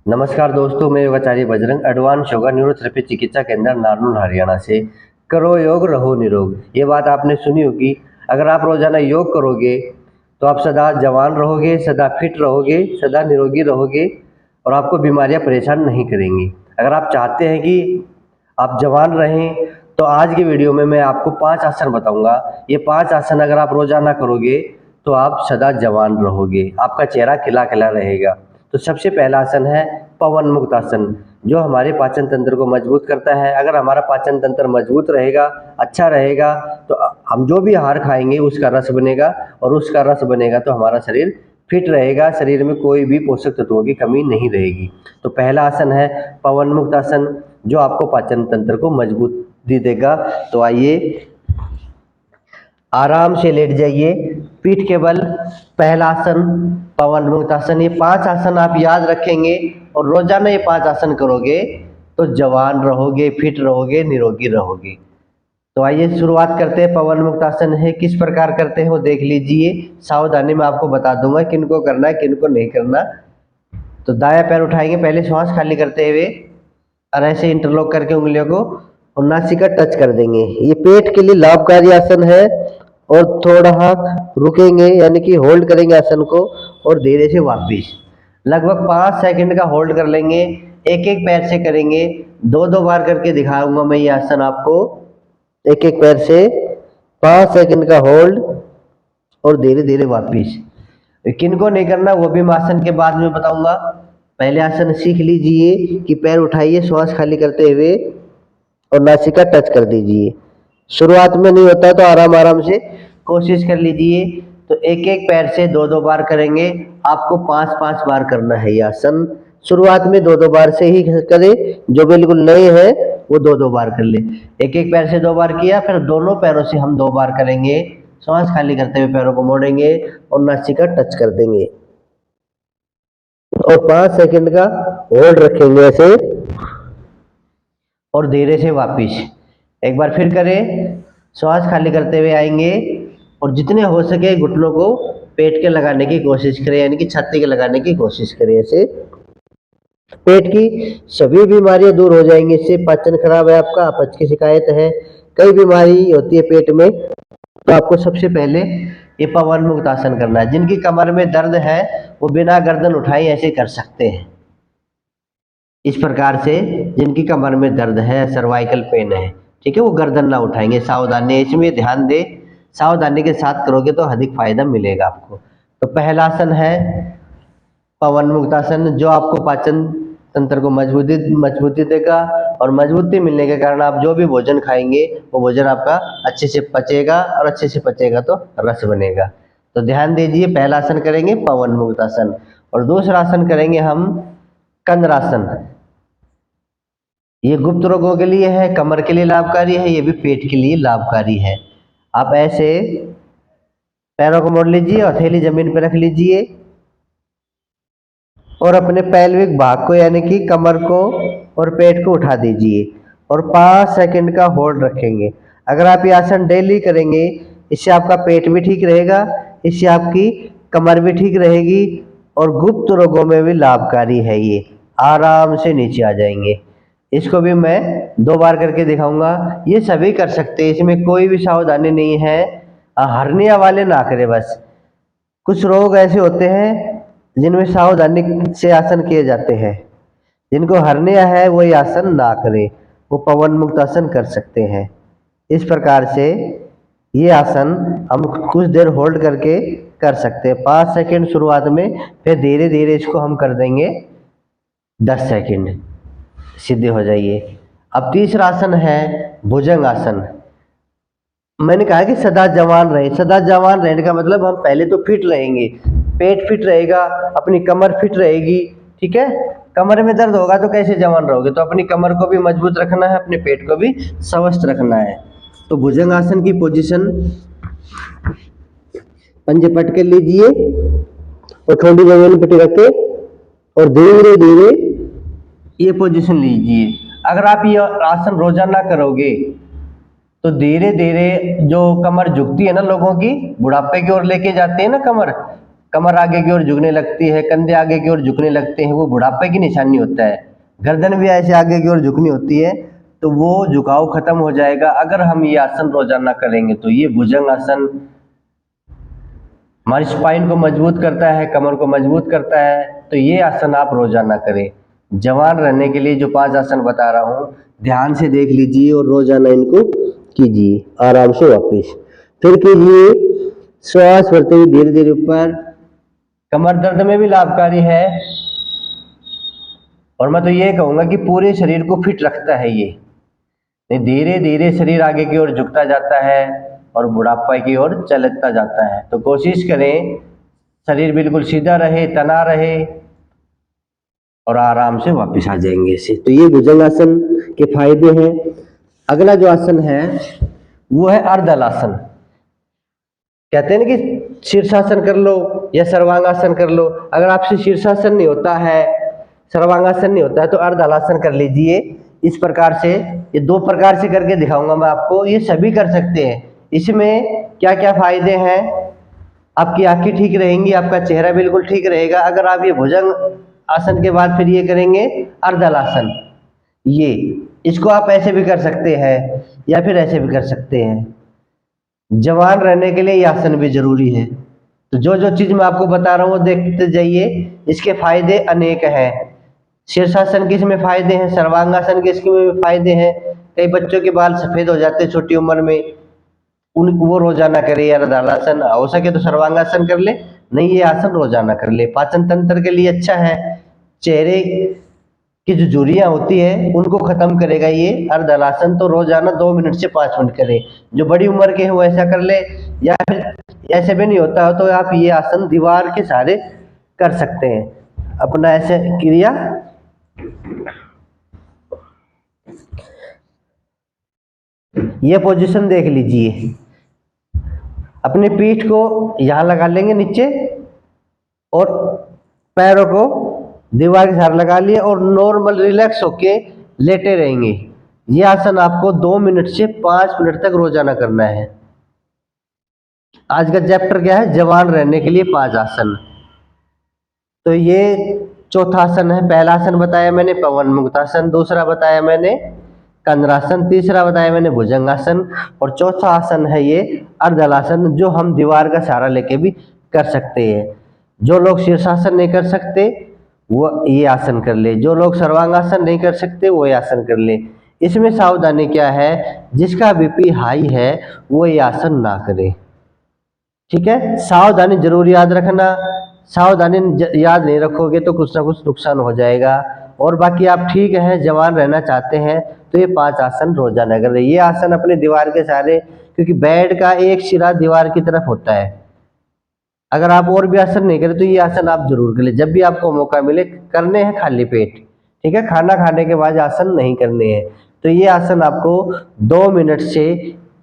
नमस्कार दोस्तों, मैं योगाचार्य बजरंग एडवांस योगा न्यूरोथेरेपी चिकित्सा केंद्र नारनौल हरियाणा से। करो योग रहो निरोग, ये बात आपने सुनी होगी। अगर आप रोजाना योग करोगे तो आप सदा जवान रहोगे, सदा फिट रहोगे, सदा निरोगी रहोगे और आपको बीमारियां परेशान नहीं करेंगी। अगर आप चाहते हैं कि आप जवान रहें तो आज की वीडियो में मैं आपको 5 आसन बताऊंगा। ये 5 आसन अगर आप रोजाना करोगे तो आप सदा जवान रहोगे, आपका चेहरा खिला खिला रहेगा। तो सबसे पहला आसन है पवन मुक्त आसन, जो हमारे पाचन तंत्र को मजबूत करता है। अगर हमारा पाचन तंत्र मजबूत रहेगा, अच्छा रहेगा, तो हम जो भी आहार खाएंगे उसका रस बनेगा और उसका रस बनेगा तो हमारा शरीर फिट रहेगा, शरीर में कोई भी पोषक तत्वों की कमी नहीं रहेगी। तो पहला आसन है पवन मुक्त आसन, जो आपको पाचन तंत्र को मजबूती देगा। तो आइए आराम से लेट जाइए, पीठ के बल। पहला आसन पवन मुक्त आसन। ये 5 आसन आप याद रखेंगे और रोजाना ये 5 आसन करोगे तो जवान रहोगे, फिट रहोगे, निरोगी रहोगे। तो आइए शुरुआत करते हैं। पवन मुक्त आसन है, किस प्रकार करते हैं वो देख लीजिए। सावधानी में आपको बता दूंगा किनको करना है किनको नहीं करना। तो दायां पैर उठाएंगे, पहले श्वास खाली करते हुए और ऐसे इंटरलॉक करके उंगलियों को और नासिका टच कर देंगे। ये पेट के लिए लाभकारी आसन है। और थोड़ा रुकेंगे यानी कि होल्ड करेंगे आसन को और धीरे से वापिस लगभग 5 सेकंड का होल्ड कर लेंगे। एक एक पैर से करेंगे, दो दो बार करके दिखाऊंगा मैं ये आसन आपको। एक एक पैर से 5 सेकंड का होल्ड और धीरे धीरे वापिस। किनको नहीं करना वो भी मैं आसन के बाद में बताऊंगा। पहले आसन सीख लीजिए कि पैर उठाइए श्वास खाली करते हुए और नासिका टच कर दीजिए। शुरुआत में नहीं होता तो आराम आराम से कोशिश कर लीजिए। तो एक एक पैर से दो दो बार करेंगे, आपको 5-5 बार करना है ये आसन। शुरुआत में दो दो बार से ही करें, जो बिल्कुल नए हैं वो दो दो बार कर ले। एक एक पैर से 2 बार किया, फिर दोनों पैरों से हम 2 बार करेंगे। श्वास खाली करते हुए पैरों को मोड़ेंगे और नासिका टच कर देंगे और 5 सेकंड का होल्ड रखेंगे ऐसे और धीरे से वापिस। एक बार फिर करें, श्वास खाली करते हुए आएंगे और जितने हो सके घुटनों को पेट के लगाने की कोशिश करें, यानी कि छाती के लगाने की कोशिश करें। ऐसे पेट की सभी बीमारियां दूर हो जाएंगी। इससे पाचन खराब है आपका, अपच की शिकायत है, कई बीमारी होती है पेट में, तो आपको सबसे पहले ये पवन मुक्त आसन करना है। जिनकी कमर में दर्द है वो बिना गर्दन उठाए ऐसे कर सकते हैं। इस प्रकार से जिनकी कमर में दर्द है, सर्वाइकल पेन है, ठीक है, वो गर्दन ना उठाएंगे। सावधानी इसमें ध्यान दे, सावधानी के साथ करोगे तो अधिक फायदा मिलेगा आपको। तो पहला आसन है पवन मुक्त आसन, जो आपको पाचन तंत्र को मजबूती देगा और मजबूती मिलने के कारण आप जो भी भोजन खाएंगे वो भोजन आपका अच्छे से पचेगा और अच्छे से पचेगा तो रस बनेगा। तो ध्यान दीजिए, पहला आसन करेंगे पवन मुक्त आसन और दूसरा आसन करेंगे हम कंद्रासन। ये गुप्त रोगों के लिए है, कमर के लिए लाभकारी है, ये भी पेट के लिए लाभकारी है। आप ऐसे पैरों को मोड़ लीजिए, हथेली जमीन पर रख लीजिए और अपने पैल्विक भाग को यानी कि कमर को और पेट को उठा दीजिए और 5 सेकंड का होल्ड रखेंगे। अगर आप ये आसन डेली करेंगे, इससे आपका पेट भी ठीक रहेगा, इससे आपकी कमर भी ठीक रहेगी और गुप्त रोगों में भी लाभकारी है। ये आराम से नीचे आ जाएंगे। इसको भी मैं 2 बार करके दिखाऊंगा। ये सभी कर सकते हैं, इसमें कोई भी सावधानी नहीं है। हर्निया वाले ना करें बस। कुछ रोग ऐसे होते हैं जिनमें सावधानी से आसन किए जाते हैं। जिनको हर्निया है वो ये आसन ना करें, वो पवन मुक्त आसन कर सकते हैं। इस प्रकार से ये आसन हम कुछ देर होल्ड करके कर सकते हैं, 5 सेकंड शुरुआत में, फिर धीरे धीरे इसको हम कर देंगे 10 सेकंड, सीधे हो जाइए। अब तीसरा आसन है भुजंग आसन। मैंने कहा कि सदा जवान रहे। सदा जवान रहने का मतलब हम पहले तो फिट रहेंगे, पेट फिट रहेगा, अपनी कमर फिट रहेगी, ठीक है। कमर में दर्द होगा तो कैसे जवान रहोगे। तो अपनी कमर को भी मजबूत रखना है, अपने पेट को भी स्वस्थ रखना है। तो भुजंग आसन की पोजीशन, पंजे पट के लीजिए और ठोडी जमीन पर रखे और धीरे धीरे ये पोजीशन लीजिए। अगर आप ये आसन रोजाना करोगे तो धीरे धीरे जो कमर झुकती है ना लोगों की, बुढ़ापे की ओर लेके जाते हैं ना कमर, कमर आगे की ओर झुकने लगती है, कंधे आगे की ओर झुकने लगते हैं, वो बुढ़ापे की निशानी होता है। गर्दन भी ऐसे आगे की ओर झुकनी होती है, तो वो झुकाव खत्म हो जाएगा अगर हम ये आसन रोजाना करेंगे। तो ये भुजंग आसन हमारी स्पाइन को मजबूत करता है, कमर को मजबूत करता है। तो ये आसन आप रोजाना करें। जवान रहने के लिए जो 5 आसन बता रहा हूँ, ध्यान से देख लीजिए और रोजाना इनको कीजिए आराम से। वापस फिर कीजिए, श्वास भरते हुए धीरे धीरे ऊपर। कमर दर्द में भी लाभकारी है, और मैं तो ये कहूँगा कि पूरे शरीर को फिट रखता है ये। धीरे धीरे शरीर आगे की ओर झुकता जाता है और बुढ़ापा की ओर चलता जाता है। तो कोशिश करें शरीर बिल्कुल सीधा रहे, तना रहे, और आराम से वापस आ जाएंगे इसे। तो ये भुजंगासन के फायदे हैं। अगला जो आसन है वो है अर्धहलासन। कहते हैं ना कि शीर्षासन कर लो या सर्वांगासन कर लो। अगर आपसे शीर्षासन नहीं होता है, सर्वांगासन नहीं होता है, तो अर्धहलासन कर लीजिए। इस प्रकार से, ये 2 प्रकार से करके दिखाऊंगा मैं आपको। ये सभी कर सकते हैं। इसमें क्या क्या फायदे हैं, आपकी आंखें ठीक रहेंगी, आपका चेहरा बिल्कुल ठीक रहेगा अगर आप ये भुजंग आसन के बाद फिर ये करेंगे अर्धहलासन। ये इसको आप ऐसे भी कर सकते हैं या फिर ऐसे भी कर सकते हैं। जवान रहने के लिए ये आसन भी जरूरी है। तो जो जो चीज मैं आपको बता रहा हूँ वो देखते जाइए। इसके फायदे अनेक हैं। शीर्षासन के इसमें फायदे हैं, सर्वांगासन के इसमें फायदे हैं। कई बच्चों के बाल सफेद हो जाते हैं छोटी उम्र में, उनको वो रोजाना करे। या अर्धहलासन हो सके तो सर्वांगासन कर ले, नहीं ये आसन रोजाना कर ले। पाचन तंत्र के लिए अच्छा है। चेहरे की जो झुर्रियां होती है उनको खत्म करेगा ये अर्धहलासन। तो रोजाना 2 मिनट से 5 मिनट करें। जो बड़ी उम्र के हैं वो ऐसा कर ले, या फिर ऐसे भी नहीं होता हो तो आप ये आसन दीवार के सहारे कर सकते हैं। अपना ऐसे क्रिया, ये पोजीशन देख लीजिए। अपनी पीठ को यहां लगा लेंगे नीचे, और पैरों को दीवार के सहारे लगा लिए, और नॉर्मल रिलैक्स होके लेटे रहेंगे। ये आसन आपको 2 मिनट से 5 मिनट तक रोजाना करना है। आज का चैप्टर क्या है, जवान रहने के लिए 5 आसन। तो ये चौथा आसन है। पहला आसन बताया मैंने पवन मुक्तासन, दूसरा बताया मैंने कंद्रासन, तीसरा बताया मैंने भुजंगासन, और चौथा आसन है ये अर्धहलासन, जो हम दीवार का सहारा लेके भी कर सकते हैं। जो लोग शीर्षासन नहीं कर सकते वो ये आसन कर ले, जो लोग सर्वांगासन नहीं कर सकते वो ये आसन कर ले। इसमें सावधानी क्या है, जिसका बीपी हाई है वो ये आसन ना करे। ठीक है, सावधानी जरूर याद रखना। सावधानी याद नहीं रखोगे तो कुछ ना कुछ नुकसान हो जाएगा। और बाकी आप ठीक है, जवान रहना चाहते हैं तो ये 5 आसन रोजाना कर रहे। ये आसन अपने दीवार के सहारे, क्योंकि बेड का एक सिरा दीवार की तरफ होता है। अगर आप और भी आसन नहीं करें तो ये आसन आप जरूर कर ले। जब भी आपको मौका मिले करने हैं खाली पेट। ठीक है, खाना खाने के बाद आसन नहीं करने हैं। तो ये आसन आपको 2 मिनट से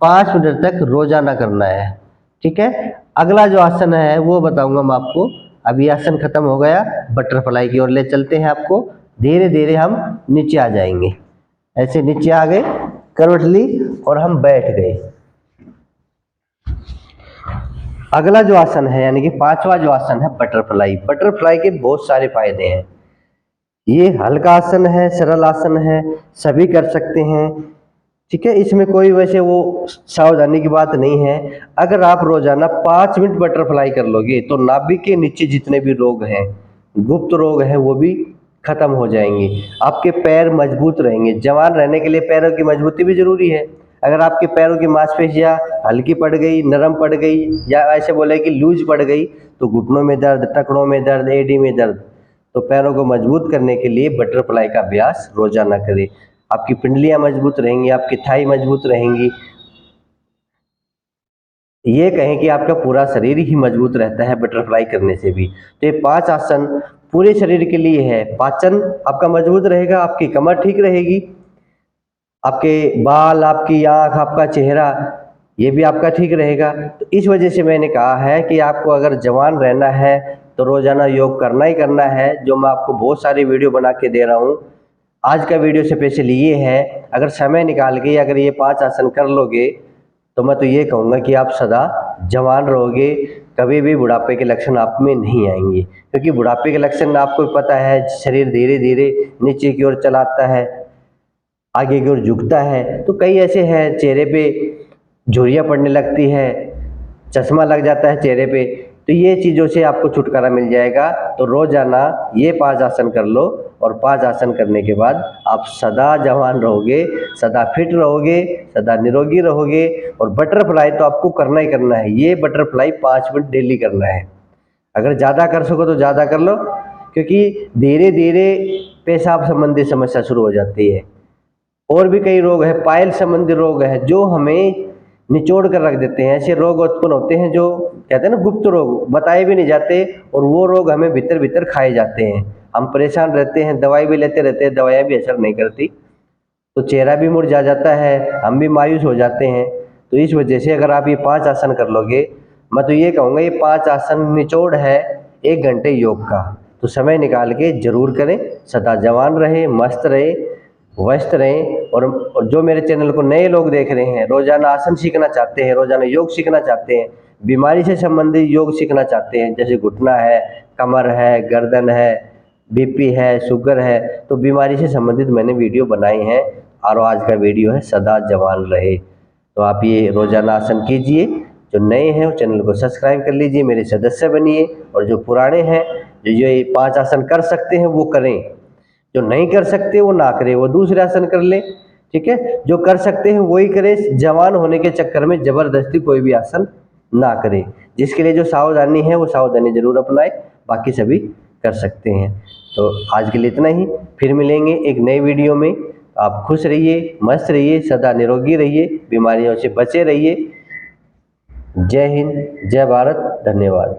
5 मिनट तक रोजाना करना है। ठीक है, अगला जो आसन है वो बताऊंगा मैं आपको। अभी आसन खत्म हो गया, बटरफ्लाई की ओर ले चलते हैं आपको। धीरे धीरे हम नीचे आ जाएंगे। ऐसे नीचे आ गए, करवट ली और हम बैठ गए। अगला जो आसन है यानी कि 5वां जो आसन है बटरफ्लाई। बटरफ्लाई के बहुत सारे फायदे हैं। ये हल्का आसन है, सरल आसन है, सभी कर सकते हैं। ठीक है, इसमें कोई वैसे वो सावधानी की बात नहीं है। अगर आप रोजाना 5 मिनट बटरफ्लाई कर लोगे तो नाभि के नीचे जितने भी रोग हैं, गुप्त रोग हैं, वो भी खत्म हो जाएंगे। आपके पैर मजबूत रहेंगे। जवान रहने के लिए पैरों की मजबूती भी जरूरी है। अगर आपके पैरों की मांसपेशियां हल्की पड़ गई, नरम पड़ गई, या ऐसे बोले कि लूज पड़ गई, तो घुटनों में दर्द, टखनों में दर्द, एडी में दर्द। तो पैरों को मजबूत करने के लिए बटरफ्लाई का अभ्यास रोजाना करें। आपकी पिंडलियां मजबूत रहेंगी, आपकी थाई मजबूत रहेंगी। ये कहें कि आपका पूरा शरीर ही मजबूत रहता है बटरफ्लाई करने से भी। तो ये 5 आसन पूरे शरीर के लिए है। पाचन आपका मजबूत रहेगा, आपकी कमर ठीक रहेगी, आपके बाल, आपकी आंख, आपका चेहरा, ये भी आपका ठीक रहेगा। तो इस वजह से मैंने कहा है कि आपको अगर जवान रहना है तो रोजाना योग करना ही करना है। जो मैं आपको बहुत सारी वीडियो बना के दे रहा हूँ। आज का वीडियो स्पेशली ये है, अगर समय निकाल के अगर ये 5 आसन कर लोगे तो मैं तो ये कहूँगा कि आप सदा जवान रहोगे। कभी भी बुढ़ापे के लक्षण आप में नहीं आएंगे, क्योंकि बुढ़ापे के लक्षण आपको पता है, शरीर धीरे धीरे नीचे की ओर चलाता है, आगे की ओर झुकता है। तो कई ऐसे हैं, चेहरे पे झुर्रियाँ पड़ने लगती है, चश्मा लग जाता है चेहरे पे। तो ये चीज़ों से आपको छुटकारा मिल जाएगा। तो रोजाना ये 5 आसन कर लो, और 5 आसन करने के बाद आप सदा जवान रहोगे, सदा फिट रहोगे, सदा निरोगी रहोगे। और बटरफ्लाई तो आपको करना ही करना है, ये बटरफ्लाई 5 मिनट डेली करना है। अगर ज़्यादा कर सको तो ज़्यादा कर लो, क्योंकि धीरे धीरे पेशाब संबंधी समस्या शुरू हो जाती है। और भी कई रोग है, पाइल संबंधी रोग है, जो हमें निचोड़ कर रख देते हैं। ऐसे रोग उत्पन्न होते हैं जो कहते हैं ना, गुप्त रोग, बताए भी नहीं जाते, और वो रोग हमें भीतर भीतर खाए जाते हैं। हम परेशान रहते हैं, दवाई भी लेते रहते हैं, दवाइयाँ भी असर नहीं करती, तो चेहरा भी मुरझा जाता है, हम भी मायूस हो जाते हैं। तो इस वजह से अगर आप ये 5 आसन कर लोगे, मैं तो ये कहूँगा ये 5 आसन निचोड़ है 1 घंटे योग का, तो समय निकाल के जरूर करें। सदा जवान रहे, मस्त रहे, व्यस्त रहें। और जो मेरे चैनल को नए लोग देख रहे हैं, रोजाना आसन सीखना चाहते हैं, रोजाना योग सीखना चाहते हैं, बीमारी से संबंधित योग सीखना चाहते हैं, जैसे घुटना है, कमर है, गर्दन है, बीपी है, शुगर है, तो बीमारी से संबंधित मैंने वीडियो बनाए हैं। और आज का वीडियो है सदा जवान रहे। तो आप ये रोजाना आसन कीजिए। जो नए हैं वो चैनल को सब्सक्राइब कर लीजिए, मेरे सदस्य बनिए। और जो पुराने हैं, जो ये 5 आसन कर सकते हैं वो करें, जो नहीं कर सकते वो ना करें, वो दूसरे आसन कर ले। ठीक है, जो कर सकते हैं वही करें। जवान होने के चक्कर में जबरदस्ती कोई भी आसन ना करें। जिसके लिए जो सावधानी है वो सावधानी जरूर अपनाएं, बाकी सभी कर सकते हैं। तो आज के लिए इतना ही, फिर मिलेंगे एक नई वीडियो में। आप खुश रहिए, मस्त रहिए, सदा निरोगी रहिए, बीमारियों से बचे रहिए। जय हिंद, जय भारत, धन्यवाद।